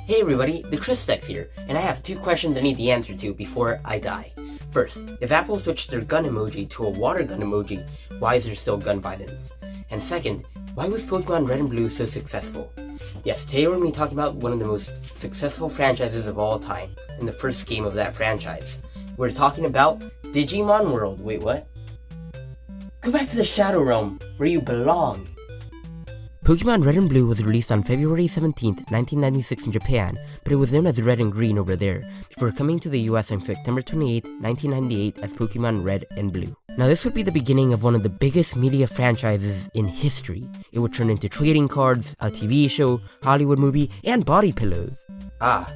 Hey everybody, TheChrisDex here, and I have two questions I need the answer to before I die. First, if Apple switched their gun emoji to a water gun emoji, why is there still gun violence? And second, why was Pokemon Red and Blue so successful? Yes, today we're going to be talking about one of the most successful franchises of all time, and the first game of that franchise. We're talking about Digimon World. Wait, what? Go back to the Shadow Realm, where you belong. Pokemon Red and Blue was released on February 17th, 1996 in Japan, but it was known as Red and Green over there, before coming to the US on September 28th, 1998 as Pokemon Red and Blue. Now this would be the beginning of one of the biggest media franchises in history. It would turn into trading cards, a TV show, Hollywood movie, and body pillows. Ah,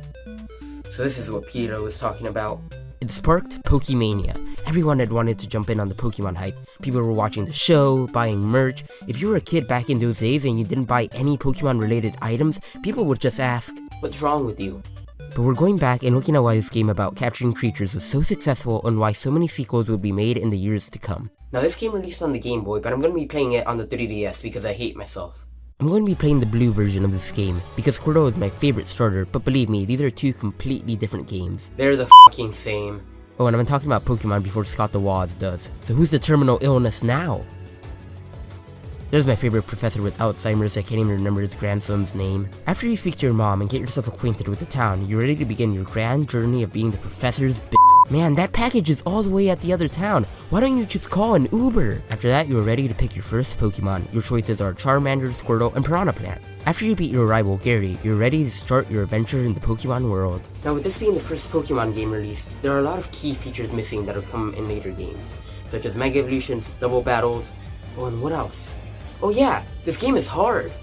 so this is what Peter was talking about. It sparked Pokemania. Everyone had wanted to jump in on the Pokemon hype. People were watching the show, buying merch. If you were a kid back in those days and you didn't buy any Pokemon related items, people would just ask, "What's wrong with you?" But we're going back and looking at why this game about capturing creatures was so successful and why so many sequels would be made in the years to come. Now this game released on the Game Boy, but I'm going to be playing it on the 3DS because I hate myself. I'm going to be playing the blue version of this game because Squirtle is my favorite starter, but believe me, these are two completely different games. They're the fucking same. Oh, and I've been talking about Pokemon before Scott the Woz does. So who's the terminal illness now? There's my favorite professor with Alzheimer's. I can't even remember his grandson's name. After you speak to your mom and get yourself acquainted with the town, you're ready to begin your grand journey of being the professor's Man, that package is all the way at the other town. Why don't you just call an Uber? After that, you are ready to pick your first Pokemon. Your choices are Charmander, Squirtle, and Piranha Plant. After you beat your rival Gary, you're ready to start your adventure in the Pokemon world. Now with this being the first Pokemon game released, there are a lot of key features missing that will come in later games, such as Mega Evolutions, Double Battles, oh and what else? Oh yeah, this game is hard!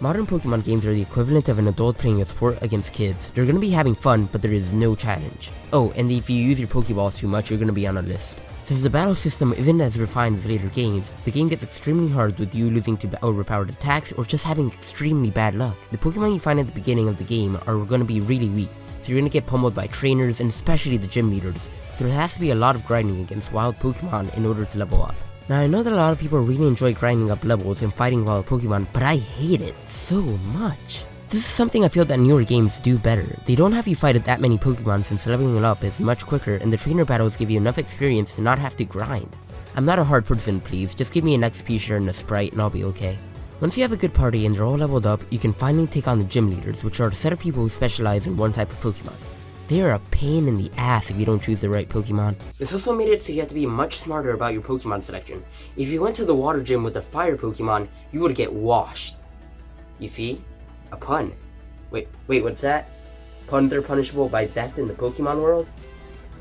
Modern Pokemon games are the equivalent of an adult playing a sport against kids. They're gonna be having fun, but there is no challenge. Oh, and if you use your Pokeballs too much, you're gonna be on a list. Since the battle system isn't as refined as later games, the game gets extremely hard with you losing to overpowered attacks or just having extremely bad luck. The Pokemon you find at the beginning of the game are gonna be really weak, so you're gonna get pummeled by trainers and especially the gym leaders, so there has to be a lot of grinding against wild Pokemon in order to level up. Now I know that a lot of people really enjoy grinding up levels and fighting wild Pokemon, but I hate it so much. This is something I feel that newer games do better. They don't have you fight that many Pokemon since leveling up is much quicker and the trainer battles give you enough experience to not have to grind. I'm not a hard person, please, just give me an XP share and a Sprite and I'll be okay. Once you have a good party and they're all leveled up, you can finally take on the gym leaders, which are a set of people who specialize in one type of Pokemon. They are a pain in the ass if you don't choose the right Pokemon. This also made it so you have to be much smarter about your Pokemon selection. If you went to the water gym with a fire Pokemon, you would get washed. You see? A pun. Wait, what's that? Puns are punishable by death in the Pokemon world?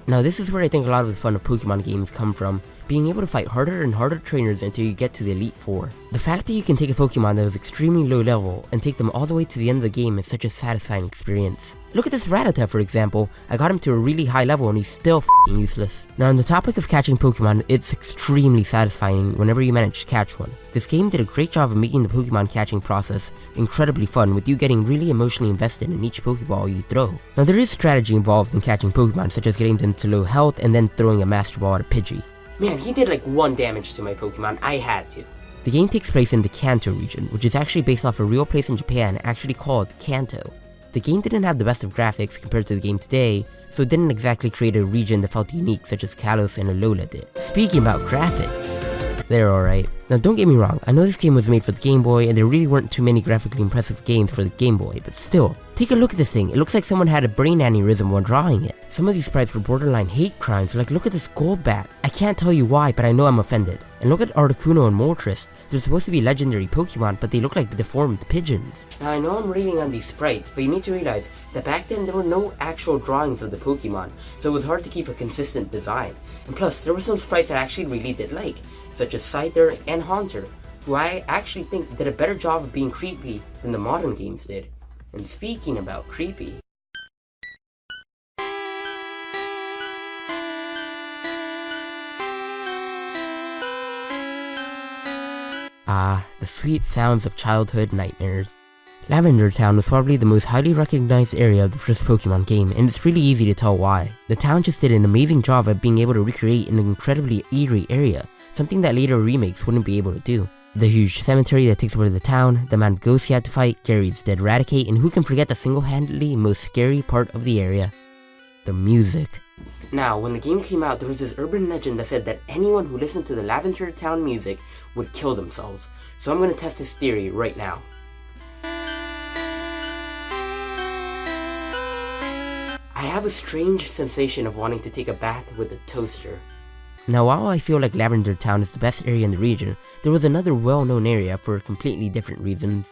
Now this is where I think a lot of the fun of Pokemon games come from, being able to fight harder and harder trainers until you get to the Elite Four. The fact that you can take a Pokemon that is extremely low level and take them all the way to the end of the game is such a satisfying experience. Look at this Rattata for example. I got him to a really high level and he's still f***ing useless. Now on the topic of catching Pokemon, it's extremely satisfying whenever you manage to catch one. This game did a great job of making the Pokemon catching process incredibly fun, with you getting really emotionally invested in each Pokeball you throw. Now there is strategy involved in catching Pokemon, such as getting them to low health and then throwing a Master Ball at a Pidgey. Man, he did like 1 damage to my Pokemon, I had to. The game takes place in the Kanto region, which is actually based off a real place in Japan actually called Kanto. The game didn't have the best of graphics compared to the game today, so it didn't exactly create a region that felt unique such as Kalos and Alola did. Speaking about graphics, they're alright. Now don't get me wrong, I know this game was made for the Game Boy and there really weren't too many graphically impressive games for the Game Boy, but still, take a look at this thing. It looks like someone had a brain aneurysm while drawing it. Some of these sprites were borderline hate crimes, like look at this Golbat. I can't tell you why, but I know I'm offended. And look at Articuno and Moltres. They're supposed to be legendary Pokemon, but they look like deformed pigeons. Now I know I'm reading on these sprites, but you need to realize that back then there were no actual drawings of the Pokemon, so it was hard to keep a consistent design. And plus, there were some sprites that I actually really did like, such as Scyther and Haunter, who I actually think did a better job of being creepy than the modern games did. And speaking about creepy... Ah, the sweet sounds of childhood nightmares. Lavender Town was probably the most highly recognized area of the first Pokemon game, and it's really easy to tell why. The town just did an amazing job of being able to recreate an incredibly eerie area, something that later remakes wouldn't be able to do. The huge cemetery that takes over the town, the amount of ghosts you had to fight, Gary's dead Raticate, and who can forget the single-handedly most scary part of the area? The music. Now, when the game came out, there was this urban legend that said that anyone who listened to the Lavender Town music would kill themselves. So I'm going to test this theory right now. I have a strange sensation of wanting to take a bath with a toaster. Now, while I feel like Lavender Town is the best area in the region, there was another well-known area for completely different reasons.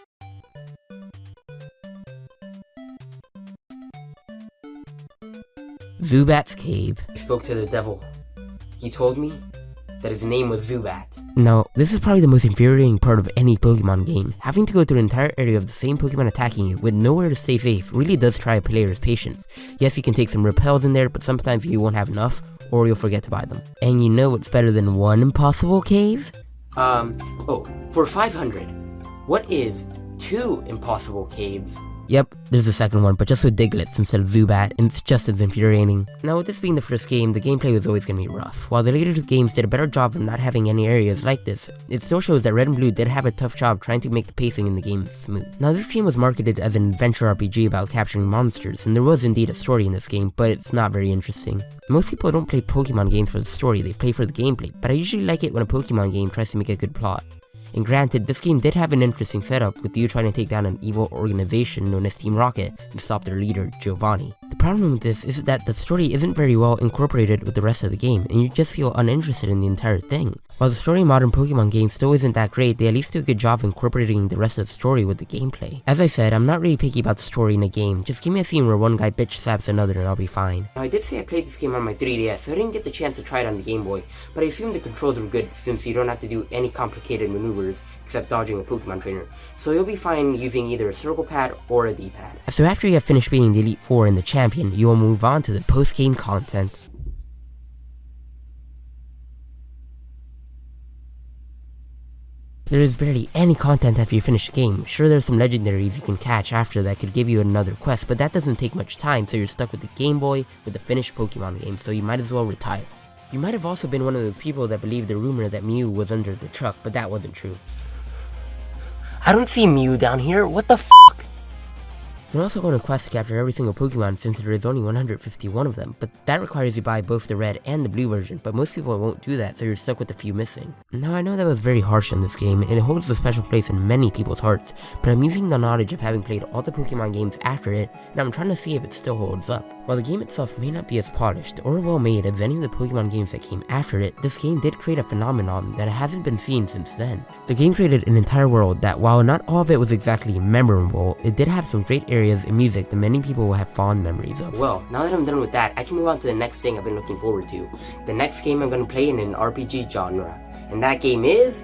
Zubat's Cave. I spoke to the devil. He told me that his name was Zubat. Now, this is probably the most infuriating part of any Pokemon game. Having to go through an entire area of the same Pokemon attacking you with nowhere to stay safe really does try a player's patience. Yes, you can take some repels in there, but sometimes you won't have enough, or you'll forget to buy them. And you know what's better than one impossible cave? For 500, what is 2 impossible caves? Yep, there's a second one, but just with Diglets instead of Zubat, and it's just as infuriating. Now, with this being the first game, the gameplay was always going to be rough. While the later games did a better job of not having any areas like this, it still shows that Red and Blue did have a tough job trying to make the pacing in the game smooth. Now, this game was marketed as an adventure RPG about capturing monsters, and there was indeed a story in this game, but it's not very interesting. Most people don't play Pokemon games for the story, they play for the gameplay, but I usually like it when a Pokemon game tries to make a good plot. And granted, this game did have an interesting setup with you trying to take down an evil organization known as Team Rocket and stop their leader, Giovanni. The problem with this is that the story isn't very well incorporated with the rest of the game, and you just feel uninterested in the entire thing. While the story in modern Pokemon games still isn't that great, they at least do a good job incorporating the rest of the story with the gameplay. As I said, I'm not really picky about the story in a game, just give me a scene where one guy bitch slaps another and I'll be fine. Now, I did say I played this game on my 3DS, so I didn't get the chance to try it on the Game Boy, but I assume the controls were good since you don't have to do any complicated maneuvers except dodging a Pokemon trainer, so you'll be fine using either a circle pad or a D-pad. So after you have finished beating the Elite Four and the champion, you will move on to the post-game content. There is barely any content after you finish the game. Sure, there's some legendaries you can catch after that could give you another quest, but that doesn't take much time, so you're stuck with the Game Boy with the finished Pokemon game, so you might as well retire. You might have also been one of those people that believed the rumor that Mew was under the truck, but that wasn't true. I don't see Mew down here, what the f***? You can also go on a quest to capture every single Pokemon since there is only 151 of them, but that requires you buy both the red and the blue version, but most people won't do that, so you're stuck with a few missing. Now, I know that was very harsh on this game, and it holds a special place in many people's hearts, but I'm using the knowledge of having played all the Pokemon games after it, and I'm trying to see if it still holds up. While the game itself may not be as polished or well made as any of the Pokemon games that came after it, this game did create a phenomenon that hasn't been seen since then. The game created an entire world that, while not all of it was exactly memorable, it did have some great areas and music that many people will have fond memories of. Well, now that I'm done with that, I can move on to the next thing I've been looking forward to. The next game I'm going to play in an RPG genre, and that game is